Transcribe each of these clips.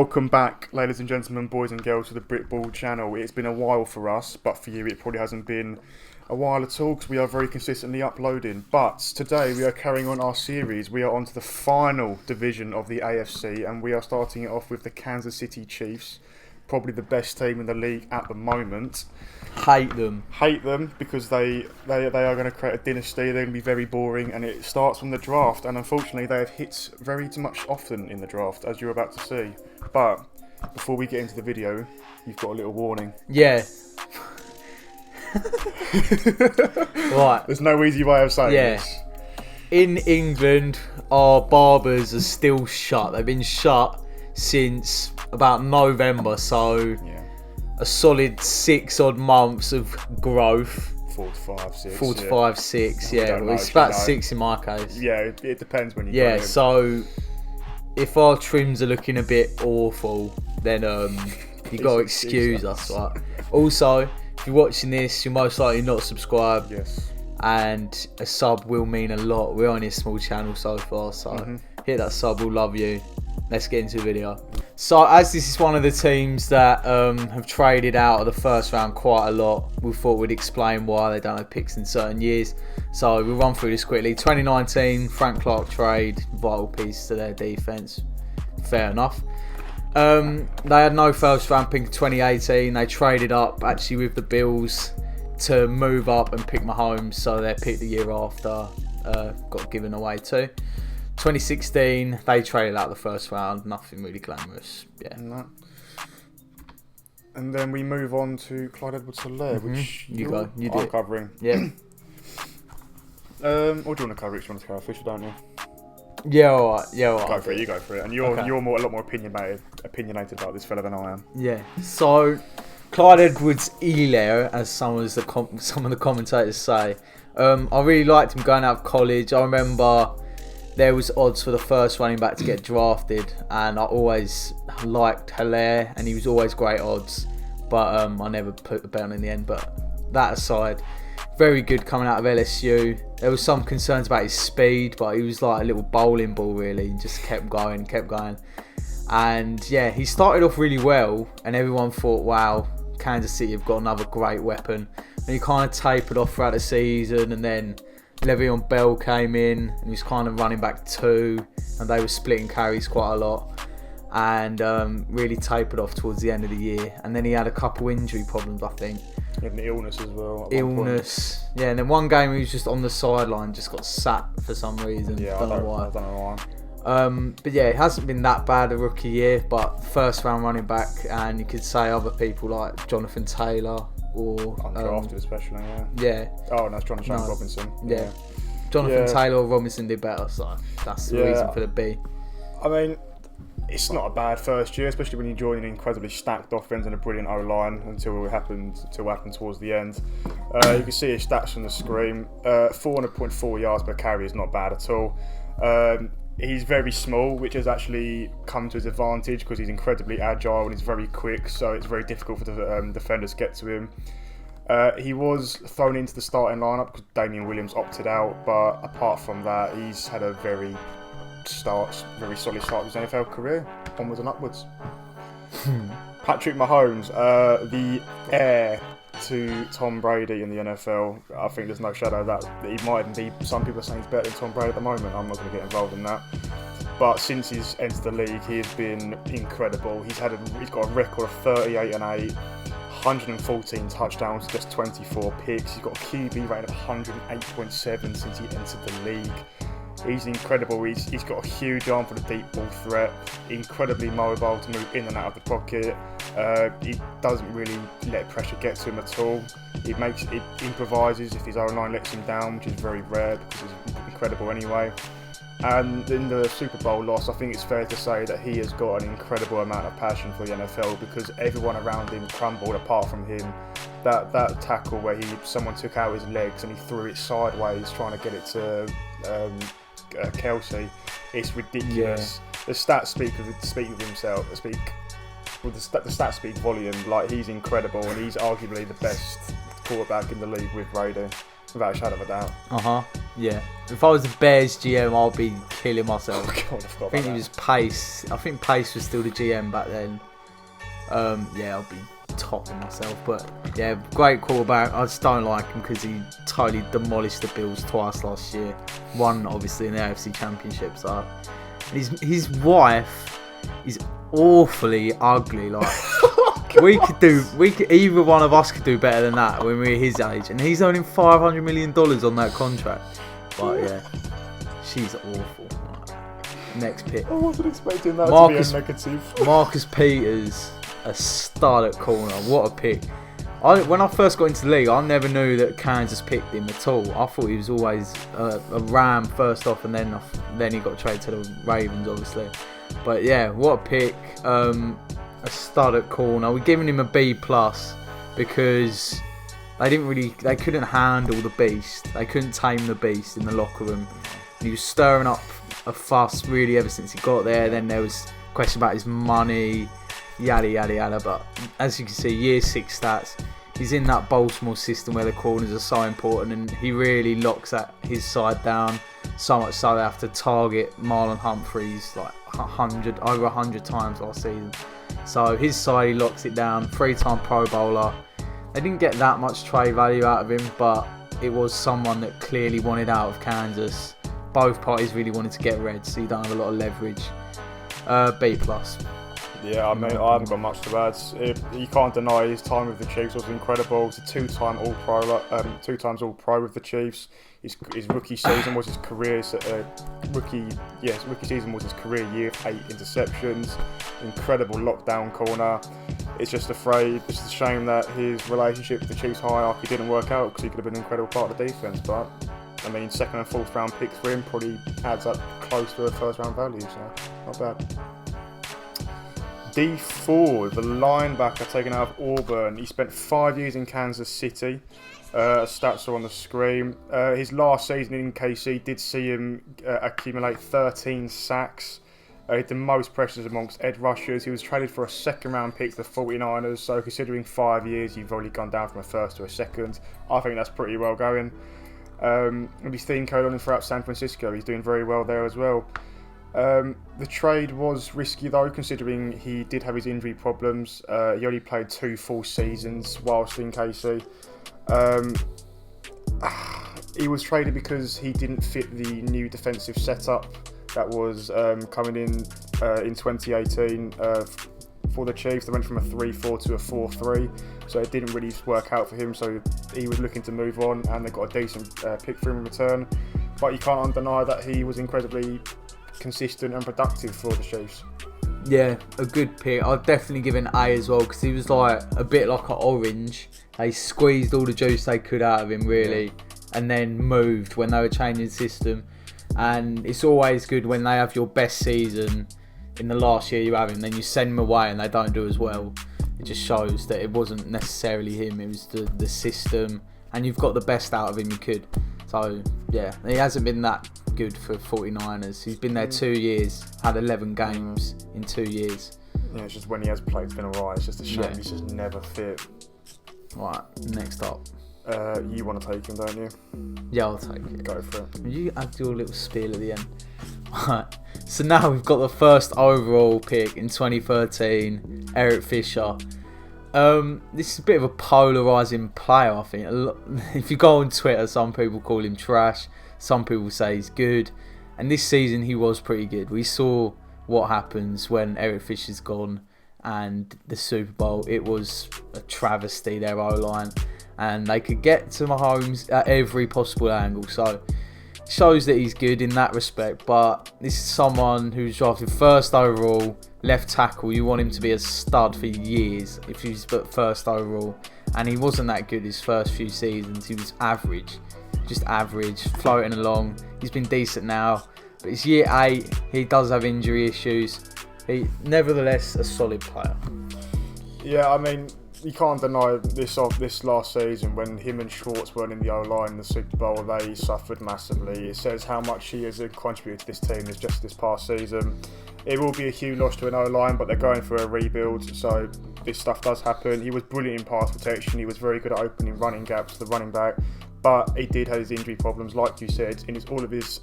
Welcome back, ladies and gentlemen, boys and girls, to the Britball channel. It's been a while for us, but for you it probably hasn't been a while at all because we are very consistently uploading. But today we are carrying on our series. We are on to the final division of the AFC, and we are starting it off with the Kansas City Chiefs, probably the best team in the league at the moment. Hate them because they are going to create a dynasty. They're going to be very boring, and it starts from the draft. And unfortunately, they have hits very much often in the draft, as you're about to see. But before we get into the video, you've got a little warning. Yeah. Right. There's no easy way of saying this. In England, our barbers are still shut. They've been shut since about November, so a solid 6 odd months of growth. 4 to 5, 6. 4 to 5, 6, yeah. Well, it's about 6 in my case. Yeah, it depends when you go in. Yeah, so if our trims are looking a bit awful, then you got to excuse us, right? Also, if you're watching this, you're most likely not subscribed. Yes. And a sub will mean a lot. We're only a small channel so far, so hit that sub, we'll love you. Let's get into the video. So, as this is one of the teams that have traded out of the first round quite a lot, we thought we'd explain why they don't have picks in certain years. So, we'll run through this quickly. 2019, Frank Clark trade, vital piece to their defence. Fair enough. They had no first round pick in 2018. They traded up actually with the Bills to move up and pick Mahomes. So, their pick the year after got given away too. 2016, they traded out the first round. Nothing really glamorous. Yeah. No. And then we move on to Clyde EdwardsHelaire, which you I'm covering. Yeah. Or do you want to cover it? You want to cover Fisher, don't you? Yeah, alright. Yeah, alright. Go for it. You go for it. And you're a lot more opinionated about this fella than I am. Yeah. So, Clyde EdwardsHelaire, as some of the commentators say, I really liked him going out of college. I remember there was odds for the first running back to get drafted, and I always liked Hilaire, and he was always great odds, but I never put the bet on in the end. But that aside, very good coming out of LSU. There was some concerns about his speed, but he was like a little bowling ball really. He just kept going. And yeah, he started off really well, and everyone thought, wow, Kansas City have got another great weapon. And he kind of tapered off throughout the season, and then Le'Veon Bell came in, and he was kind of running back 2, and they were splitting carries quite a lot, and really tapered off towards the end of the year. And then he had a couple injury problems, I think. He had an illness as well. Yeah, and then one game he was just on the sideline, just got sat for some reason. Yeah, I don't know why. But yeah, it hasn't been that bad a rookie year, but first round running back, and you could say other people like Jonathan Taylor or undrafted especially, yeah. Oh, and that's Jonathan Robinson. Yeah. Jonathan Taylor or Robinson did better, so that's the reason for the B. I mean, it's not a bad first year, especially when you join an incredibly stacked offense and a brilliant O-line until what happened towards the end. You can see his stats on the screen. 400.4 yards per carry is not bad at all. He's very small, which has actually come to his advantage because he's incredibly agile and he's very quick, so it's very difficult for the defenders to get to him. He was thrown into the starting lineup because Damian Williams opted out, but apart from that, he's had a very solid start to his NFL career, onwards and upwards. Patrick Mahomes, the heir to Tom Brady in the NFL. I think there's no shadow of that. He might even be, some people are saying he's better than Tom Brady at the moment. I'm not going to get involved in that. But since he's entered the league, he has been incredible. He's got a record of 38-8, 114 touchdowns, just 24 picks. He's got a QB rating of 108.7 since he entered the league. He's incredible. He's got a huge arm for the deep ball threat. Incredibly mobile to move in and out of the pocket. He doesn't really let pressure get to him at all. He improvises if his O-line lets him down, which is very rare because he's incredible anyway. And in the Super Bowl loss, I think it's fair to say that he has got an incredible amount of passion for the NFL because everyone around him crumbled apart from him. That tackle where someone took out his legs and he threw it sideways trying to get it to Kelsey, it's ridiculous. The stats speak of himself. The stats speak volume. Like, he's incredible, and he's arguably the best quarterback in the league with Brady, without a shadow of a doubt. Yeah. If I was the Bears GM, I'd be killing myself. Oh God, I forgot I think about it was Pace. I think Pace was still the GM back then. Yeah, I'll be topping myself. But yeah, great quarterback. I just don't like him because he totally demolished the Bills twice last year. One obviously in the AFC Championship. So his wife is awfully ugly. Like either one of us could do better than that when we were his age, and he's earning $500 million on that contract. But yeah, she's awful. Next pick. I wasn't expecting that to be a negative. Marcus Peters, a stud at corner. What a pick. When I first got into the league, I never knew that Kansas picked him at all. I thought he was always a Ram first off, and then he got traded to the Ravens, obviously. But yeah, what a pick. A stud at corner. We're giving him a B+ because they couldn't handle the beast. They couldn't tame the beast in the locker room. And he was stirring up a fuss really ever since he got there. Then there was a question about his money, yada yada yada. But as you can see, year 6 stats. He's in that Baltimore system where the corners are so important, and he really locks his side down. So much so they have to target Marlon Humphreys like over 100 times last season. So his side, he locks it down. 3-time Pro Bowler. They didn't get that much trade value out of him, but it was someone that clearly wanted out of Kansas. Both parties really wanted to get red, so you don't have a lot of leverage. B+. Yeah, I mean, I haven't got much to add. You can't deny his time with the Chiefs was incredible. He's a 2-time All-Pro, 2 times All-Pro with the Chiefs. His rookie season was his career. Rookie season was his career year. 8 interceptions, incredible lockdown corner. It's just a shame that his relationship with the Chiefs hierarchy didn't work out, because he could have been an incredible part of the defense. But I mean, 2nd and 4th round picks for him probably adds up close to a 1st round value. So not bad. D4, the linebacker taken out of Auburn. He spent 5 years in Kansas City. Stats are on the screen. His last season in KC did see him accumulate 13 sacks. He had the most pressures amongst edge rushers. He was traded for a 2nd round pick to the 49ers. So considering 5 years, you've already gone down from a 1st to a 2nd. I think that's pretty well going. And he's theme code on him throughout San Francisco. He's doing very well there as well. The trade was risky though, considering he did have his injury problems. He only played 2 full seasons whilst in KC. He was traded because he didn't fit the new defensive setup that was coming in 2018 for the Chiefs. They went from a 3-4 to a 4-3, so it didn't really work out for him. So he was looking to move on, and they got a decent pick for him in return. But you can't deny that he was incredibly consistent and productive for the Chiefs. Yeah, a good pick. I'd definitely give an A as well, because he was like a bit like an orange. They squeezed all the juice they could out of him, really, and then moved when they were changing the system. And it's always good when they have your best season in the last year you have him, then you send him away and they don't do as well. It just shows that it wasn't necessarily him, it was the system, and you've got the best out of him you could. So yeah, he hasn't been that good for 49ers. He's been there 2 years, had 11 games in 2 years. Yeah, it's just when he has played, it's been alright. It's just a shame he's just never fit. Right, next up. You want to take him, don't you? Yeah, I'll take it. Go for it. You add your little spiel at the end. Right. So now we've got the 1st overall pick in 2013, Eric Fisher. This is a bit of a polarising player, I think. If you go on Twitter, some people call him trash, some people say he's good, and this season he was pretty good. We saw what happens when Eric Fisher's gone, and the Super Bowl, it was a travesty, their O-line, and they could get to Mahomes at every possible angle. So it shows that he's good in that respect. But this is someone who's drafted 1st overall, left tackle. You want him to be a stud for years if he's but 1st overall, and he wasn't that good his first few seasons. He was average, just average, floating along. He's been decent now, but it's year 8. He does have injury issues. He, nevertheless, a solid player. Yeah, I mean, you can't deny this last season when him and Schwartz weren't in the O-line in the Super Bowl. They suffered massively. It says how much he has contributed to this team just this past season. It will be a huge loss to an O-line, but they're going for a rebuild, so this stuff does happen. He was brilliant in pass protection. He was very good at opening running gaps to the running back. But he did have his injury problems, like you said. In all of his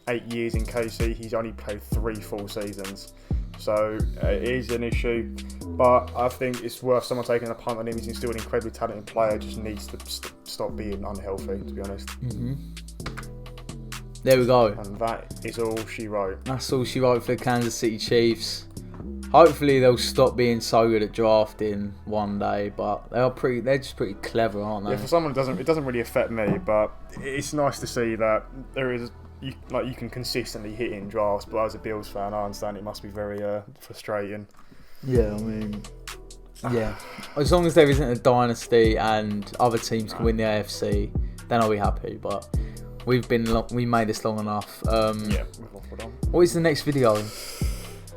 8 years in KC, he's only played 3 full seasons. So it is an issue, but I think it's worth someone taking a punt on him. He's still an incredibly talented player, just needs to stop being unhealthy, to be honest. There we go. And that is all she wrote. That's all she wrote for the Kansas City Chiefs. Hopefully they'll stop being so good at drafting one day, but they're just pretty clever, aren't they? Yeah, for someone it doesn't really affect me, but it's nice to see that you can consistently hit in drafts. But as a Bills fan, I understand it must be very frustrating. Yeah, I mean, yeah. As long as there isn't a dynasty and other teams can win the AFC, then I'll be happy. But we made this long enough. What is the next video?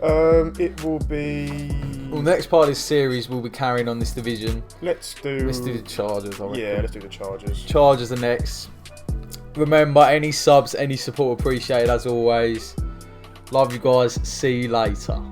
It will be. Well, next part of this series we'll be carrying on this division. Let's do the Chargers. I reckon. Yeah, let's do the Chargers. Chargers are next. Remember, any subs, any support appreciated as always. Love you guys. See you later.